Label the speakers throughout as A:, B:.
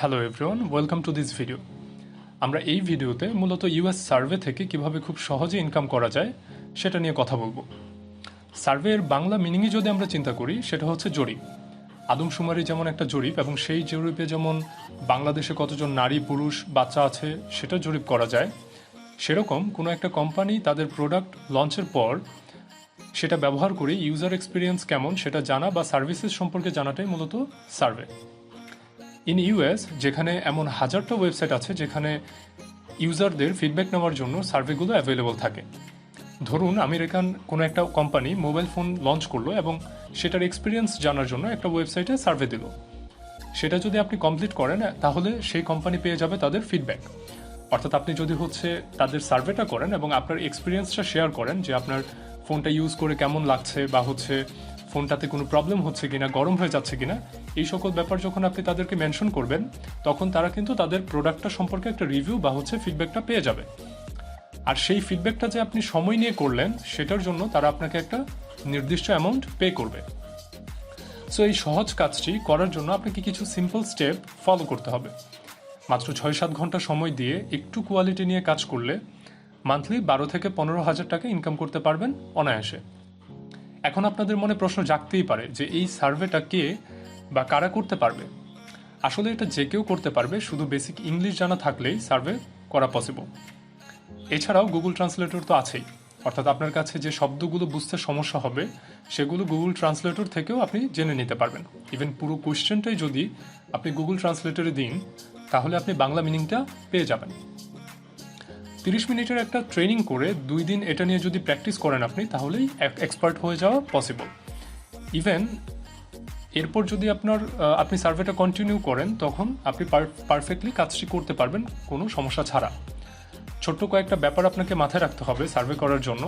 A: Hello everyone, welcome to this video. আমরা এই ভিডিওতে মূলত ইউএস সার্ভে থেকে কিভাবে খুব সহজে ইনকাম করা যায় সেটা নিয়ে কথা বলবো। সার্ভের বাংলা মিনিংই যদি আমরা চিন্তা করি, সেটা হচ্ছে জরিপ। আদমশুমারি যেমন একটা জরিপ, এবং সেই জরিপে যেমন বাংলাদেশে কতজন নারী পুরুষ বাচ্চা আছে সেটা জরিপ করা যায়, সেরকম কোনো একটা কোম্পানি তাদের প্রোডাক্ট লঞ্চের পর সেটা ব্যবহার করে ইউজার এক্সপিরিয়েন্স কেমন সেটা জানা বা সার্ভিসেস সম্পর্কে জানাটাই মূলত সার্ভে। ইন ইউএস, যেখানে এমন হাজারটা ওয়েবসাইট আছে যেখানে ইউজারদের ফিডব্যাক নেওয়ার জন্য সার্ভেগুলো অ্যাভেলেবল থাকে। ধরুন আমেরিকান কোনো একটা কোম্পানি মোবাইল ফোন লঞ্চ করলো এবং সেটার এক্সপিরিয়েন্স জানার জন্য একটা ওয়েবসাইটে সার্ভে দিল। সেটা যদি আপনি কমপ্লিট করেন, তাহলে সেই কোম্পানি পেয়ে যাবে তাদের ফিডব্যাক। অর্থাৎ আপনি যদি তাদের সার্ভেটা করেন এবং আপনার এক্সপিরিয়েন্সটা শেয়ার করেন যে আপনার ফোনটা ইউজ করে কেমন লাগছে, বা ফোনটাতে কোনো প্রবলেম হচ্ছে কিনা, গরম হয়ে যাচ্ছে কিনা, এই সকল ব্যাপার যখন আপনি তাদেরকে মেনশন করবেন, তখন তারা কিন্তু তাদের প্রোডাক্টটা সম্পর্কে একটা রিভিউ বা ফিডব্যাকটা পেয়ে যাবে। আর সেই ফিডব্যাকটা যে আপনি সময় নিয়ে করলেন, সেটার জন্য তারা আপনাকে একটা নির্দিষ্ট অ্যামাউন্ট পে করবে। সো এই সহজ কাজটি করার জন্য আপনাকে কিছু সিম্পল স্টেপ ফলো করতে হবে। মাত্র 6-7 ঘন্টা সময় দিয়ে একটু কোয়ালিটি নিয়ে কাজ করলে মান্থলি 12 থেকে 15,000 টাকা ইনকাম করতে পারবেন অনায়াসে। এখন আপনাদের মনে প্রশ্ন জাগতেই পারে যে এই সার্ভেটা কে বা কারা করতে পারবে। আসলে এটা যে কেউ করতে পারবে, শুধু বেসিক ইংলিশ জানা থাকলেই সার্ভে করা পসিবল। এছাড়াও গুগল ট্রান্সলেটর তো আছেই, অর্থাৎ আপনার কাছে যে শব্দগুলো বুঝতে সমস্যা হবে সেগুলো গুগল ট্রান্সলেটর থেকেও আপনি জেনে নিতে পারবেন। ইভেন পুরো কোয়েশ্চেনটাই যদি আপনি গুগল ট্রান্সলেটরে দিন, তাহলে আপনি বাংলা মিনিংটা পেয়ে যাবেন। 30 মিনিটের একটা ট্রেনিং করে 2 দিন এটা নিয়ে যদি প্র্যাকটিস করেন আপনি, তাহলেই এক্সপার্ট হয়ে যাওয়া পসিবল। ইভেন এরপর যদি আপনি সার্ভেটা কন্টিনিউ করেন, তখন আপনি পারফেক্টলি কাজটি করতে পারবেন কোনো সমস্যা ছাড়া। ছোট্ট কয়েকটা ব্যাপার আপনাকে মাথায় রাখতে হবে সার্ভে করার জন্য,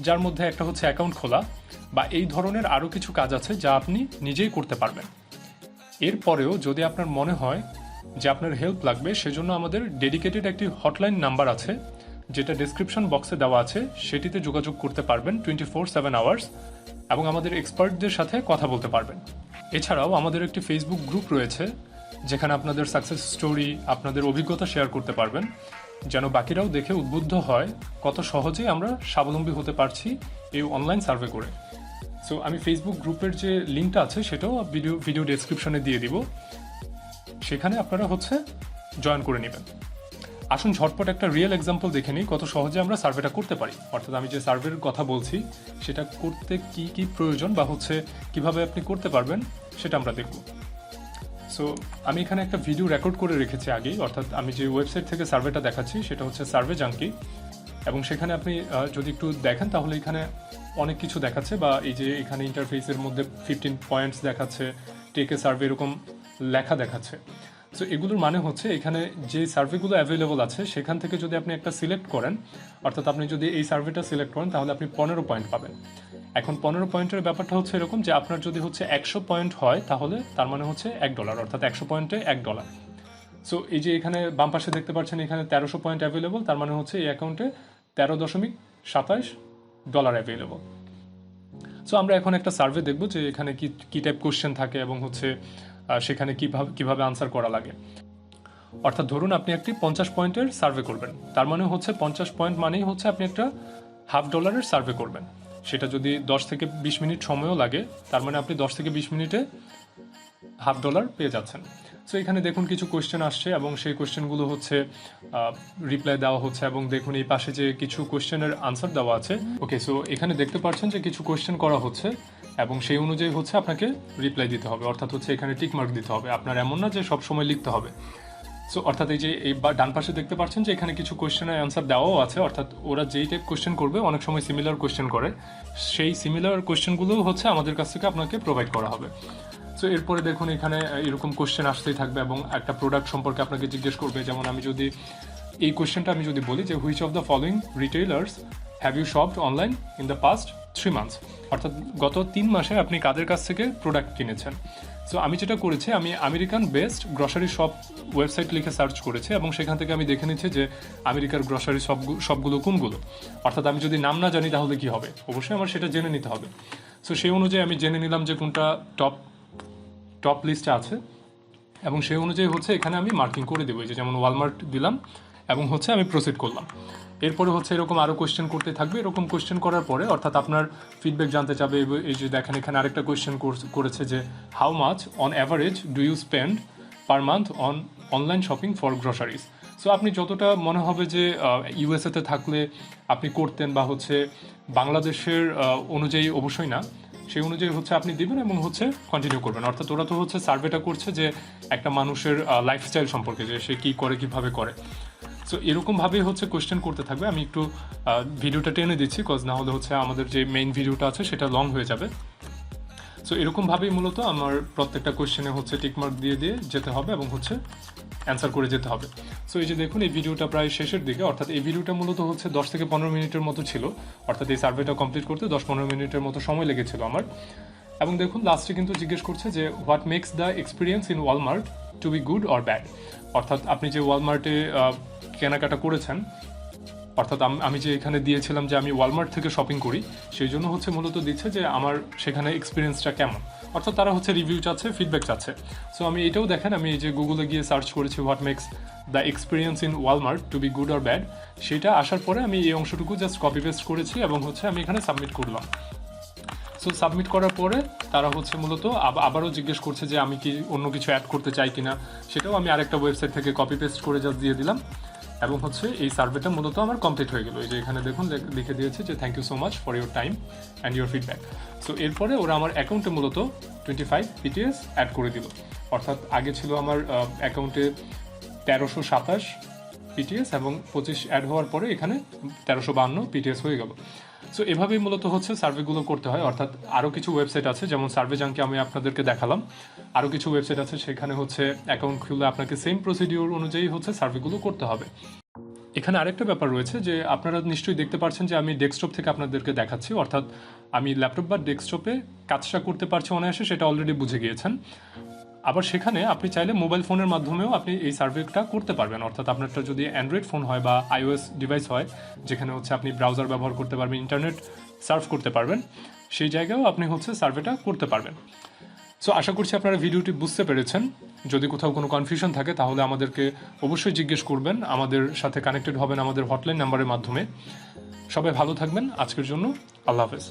A: যার মধ্যে একটা হচ্ছে অ্যাকাউন্ট খোলা, বা এই ধরনের আরও কিছু কাজ আছে যা আপনি নিজেই করতে পারবেন। এরপরেও যদি আপনার মনে হয় যে আপনার হেল্প লাগবে, সেজন্য আমাদের ডেডিকেটেড একটি হটলাইন নাম্বার আছে, যেটা ডেসক্রিপশন বক্সে দেওয়া আছে। সেটিতে যোগাযোগ করতে পারবেন 24/7 আওয়ার্স, এবং আমাদের এক্সপার্টদের সাথে কথা বলতে পারবেন। এছাড়াও আমাদের একটি ফেসবুক গ্রুপ রয়েছে, যেখানে আপনাদের সাকসেস স্টোরি, আপনাদের অভিজ্ঞতা শেয়ার করতে পারবেন, যেন বাকিরাও দেখে উদ্বুদ্ধ হয় কত সহজেই আমরা স্বাবলম্বী হতে পারছি এই অনলাইন সার্ভে করে। সো আমি ফেসবুক গ্রুপের যে লিঙ্কটা আছে সেটাও ভিডিও ডেসক্রিপশনে দিয়ে দিব, সেখানে আপনারা জয়েন করে নেবেন। আসুন ঝটপট একটা রিয়েল এক্সাম্পল দেখে নিই কত সহজে আমরা সার্ভেটা করতে পারি। অর্থাৎ আমি যে সার্ভের কথা বলছি সেটা করতে কি কি প্রয়োজন, বা কিভাবে আপনি করতে পারবেন, সেটা আমরা দেখব। সো আমি এখানে একটা ভিডিও রেকর্ড করে রেখেছি আগেই। অর্থাৎ আমি যে ওয়েবসাইট থেকে সার্ভেটা দেখাচ্ছি সেটা হচ্ছে সার্ভে জাঙ্কি, এবং সেখানে আপনি যদি একটু দেখেন তাহলে এখানে অনেক কিছু দেখাচ্ছে, বা এই যে এখানে ইন্টারফেসের মধ্যে 15 পয়েন্টস দেখাচ্ছে, টেক এ সার্ভে এরকম লেখা দেখাচ্ছে। সো এগুলোর মানে হচ্ছে এখানে যে সার্ভেগুলো অ্যাভেলেবল আছে সেখান থেকে যদি আপনি একটা সিলেক্ট করেন, অর্থাৎ আপনি যদি এই সার্ভেটা সিলেক্ট করেন, তাহলে আপনি 15 পয়েন্ট পাবেন। এখন 15 পয়েন্টের ব্যাপারটা হচ্ছে এরকম যে আপনার যদি 100 পয়েন্ট হয়, তাহলে তার মানে হচ্ছে $1, অর্থাৎ 100 পয়েন্টে $1। সো এই যে এখানে বাম পাশে দেখতে পাচ্ছেন এখানে 1300 পয়েন্ট অ্যাভেলেবল, তার মানে হচ্ছে এই অ্যাকাউন্টে $13.27 অ্যাভেলেবল। সো আমরা এখন একটা সার্ভে দেখব যে এখানে কি টাইপ কোশ্চেন থাকে, এবং সেখানে কিভাবে আনসার করা লাগে। অর্থাৎ ধরুন আপনি একটি 50 পয়েন্টের সার্ভে করবেন, তার মানে 50 পয়েন্ট মানেই আপনি একটা $50 সার্ভে করবেন। সেটা যদি 10 থেকে 20 মিনিট সময়ও লাগে, তার মানে আপনি 10 থেকে 20 মিনিটে $50 পেয়ে যাচ্ছেন। সো এখানে দেখুন কিছু কোয়েশ্চেন আসছে, এবং সেই কোয়েশ্চেনগুলো রিপ্লাই দেওয়া হচ্ছে, এবং দেখুন এই পাশে যে কিছু কোয়েশ্চেনের আনসার দেওয়া আছে। ওকে, সো এখানে দেখতে পাচ্ছেন যে কিছু কোয়েশ্চেন করা হচ্ছে, এবং সেই অনুযায়ী আপনাকে রিপ্লাই দিতে হবে। অর্থাৎ এখানে টিক মার্ক দিতে হবে, আপনার এমন না যে সব সময় লিখতে হবে। সো অর্থাৎ এই যে ডান পাশে দেখতে পাচ্ছেন যে এখানে কিছু কোয়েশ্চেনের অ্যান্সার দেওয়াও আছে। অর্থাৎ ওরা যেই টাইপ কোয়েশ্চেন করবে, অনেক সময় সিমিলার কোয়েশ্চেন করে, সেই সিমিলার কোয়েশ্চেনগুলো আমাদের কাছ থেকে আপনাকে প্রোভাইড করা হবে। সো এরপরে দেখুন এখানে এরকম কোয়েশ্চেন আসতেই থাকবে, এবং একটা প্রোডাক্ট সম্পর্কে আপনাকে জিজ্ঞেস করবে। যেমন এই কোয়েশ্চেনটা আমি যদি বলি যে which of the following retailers have you shopped online in the past 3 months, অর্থাৎ গত 3 মাসে আপনি কাদের কাছ থেকে প্রোডাক্ট কিনেছেন। সো আমি যেটা করেছি, আমি American best grocery shop website লিখে সার্চ করেছি, এবং সেখান থেকে আমি দেখে নিচ্ছি যে আমেরিকার গ্রসারি শপগুলো কোনগুলো। অর্থাৎ আমি যদি নাম না জানি তাহলে কি হবে, অবশ্যই আমার সেটা জেনে নিতে হবে। সো সেই অনুযায়ী আমি জেনে নিলাম যে কোনটা টপ লিস্টে আছে, এবং সেই অনুযায়ী হচ্ছে এখানে আমি মার্কিং করে দেবো, এই যে যেমন ওয়ালমার্ট দিলাম এবং হচ্ছে আমি প্রসিড করলাম। এরপরে হচ্ছে এরকম আরও কোয়েশ্চেন করতে থাকবে। এরকম কোয়েশ্চেন করার পরে অর্থাৎ আপনার ফিডব্যাক জানতে চাবে। এই যে দেখেন এখানে আরেকটা কোয়েশ্চেন করেছে যে how much on average do you spend per month on online shopping for groceries. So আপনি যতটা মনে হবে যে ইউএসএতে থাকলে আপনি করতেন বা হচ্ছে বাংলাদেশের অনুযায়ী অবশ্যই না, সেই অনুযায়ী হচ্ছে আপনি দিবেন এবং হচ্ছে কন্টিনিউ করবেন। অর্থাৎ ওরা তো হচ্ছে সার্ভেটা করছে যে একটা মানুষের লাইফস্টাইল সম্পর্কে, যে সে কী করে কীভাবে করে। সো এরকমভাবেই হচ্ছে কোয়েশ্চেন করতে থাকবে। আমি একটু ভিডিওটা টেনে দিচ্ছি, কজ না হলে হচ্ছে আমাদের যে মেইন ভিডিওটা আছে সেটা লং হয়ে যাবে। সো এরকমভাবেই মূলত আমার প্রত্যেকটা কোয়েশ্চেনে হচ্ছে টিকমার্ক দিয়ে দিয়ে যেতে হবে এবং হচ্ছে অ্যান্সার করে যেতে হবে। সো এই যে দেখুন এই ভিডিওটা প্রায় শেষের দিকে, অর্থাৎ এই ভিডিওটা মূলত হচ্ছে 10 থেকে 15 মিনিটের মতো ছিল। অর্থাৎ এই সার্ভেটা কমপ্লিট করতে 10-15 মিনিটের মতো সময় লেগেছিল আমার। এবং দেখুন লাস্টে কিন্তু জিজ্ঞেস করছে যে what makes the experience in Walmart to be good or bad. অর্থাৎ আপনি যে ওয়ালমার্টে কেনাকাটা করেছেন, অর্থাৎ আমি যে এখানে দিয়েছিলাম যে আমি ওয়ালমার্ট থেকে শপিং করি, সেই জন্য হচ্ছে মূলত দিচ্ছে যে আমার সেখানে এক্সপিরিয়েন্সটা কেমন। অর্থাৎ তারা হচ্ছে রিভিউ চাচ্ছে, ফিডব্যাক চাচ্ছে। সো আমি এটাও দেখেন, আমি এই যে গুগলে গিয়ে সার্চ করেছি what makes the experience in Walmart to be good or bad, সেটা আসার পরে আমি এই অংশটুকু জাস্ট কপি পেস্ট করেছি এবং হচ্ছে আমি এখানে সাবমিট করলাম। সো সাবমিট করার পরে তারা হচ্ছে মূলত আবারও জিজ্ঞেস করছে যে আমি কি অন্য কিছু অ্যাড করতে চাই কিনা, সেটাও আমি আরেকটা ওয়েবসাইট থেকে কপি পেস্ট করে জাস্ট দিয়ে দিলাম এবং হচ্ছে এই সার্ভেটা মূলত আমার কমপ্লিট হয়ে গেল। এই যে এখানে দেখুন লিখে দিয়েছে যে thank you so much for your time and your feedback. So এরপরে ওরা আমার অ্যাকাউন্টে মূলত 25 পিটিএস অ্যাড করে দিল। অর্থাৎ আগে ছিল আমার অ্যাকাউন্টে 1327 পিটিএস এবং 25 অ্যাড হওয়ার পরে এখানে 1352 পিটিএস হয়ে গেল। সো এভাবেই মূলত হচ্ছে সার্ভেগুলো করতে হয়। অর্থাৎ আরও কিছু ওয়েবসাইট আছে, যেমন সার্ভে জাঙ্কে আমি আপনাদেরকে দেখালাম। আরও কিছু ওয়েবসাইট আছে, সেখানে হচ্ছে অ্যাকাউন্ট খুলে আপনাকে সেম প্রসিডিওর অনুযায়ী হচ্ছে সার্ভেগুলো করতে হবে। এখানে আরেকটা ব্যাপার রয়েছে যে আপনারা নিশ্চয়ই দেখতে পাচ্ছেন যে আমি ডেস্কটপ থেকে আপনাদেরকে দেখাচ্ছি। অর্থাৎ আমি ল্যাপটপ বা ডেস্কটপে কাজটা করতে পারছি অনায়াসে, সেটা অলরেডি বুঝে গিয়েছেন। আবার সেখানে আপনি চাইলে মোবাইল ফোনের মাধ্যমেও আপনি এই সার্ভেটা করতে পারবেন। অর্থাৎ আপনারটা যদি অ্যান্ড্রয়েড ফোন হয় বা আইওএস ডিভাইস হয়, যেখানে হচ্ছে আপনি ব্রাউজার ব্যবহার করতে পারবেন, ইন্টারনেট সার্ফ করতে পারবেন, সেই জায়গায়ও আপনি হচ্ছে সার্ভেটা করতে পারবেন। সো আশা করছি আপনারা ভিডিওটি বুঝতে পেরেছেন। যদি কোথাও কোনো কনফিউশন থাকে তাহলে আমাদেরকে অবশ্যই জিজ্ঞেস করবেন, আমাদের সাথে কানেক্টেড হবেন আমাদের হটলাইন নাম্বারের মাধ্যমে। সবাই ভালো থাকবেন। আজকের জন্য আল্লাহ হাফেজ।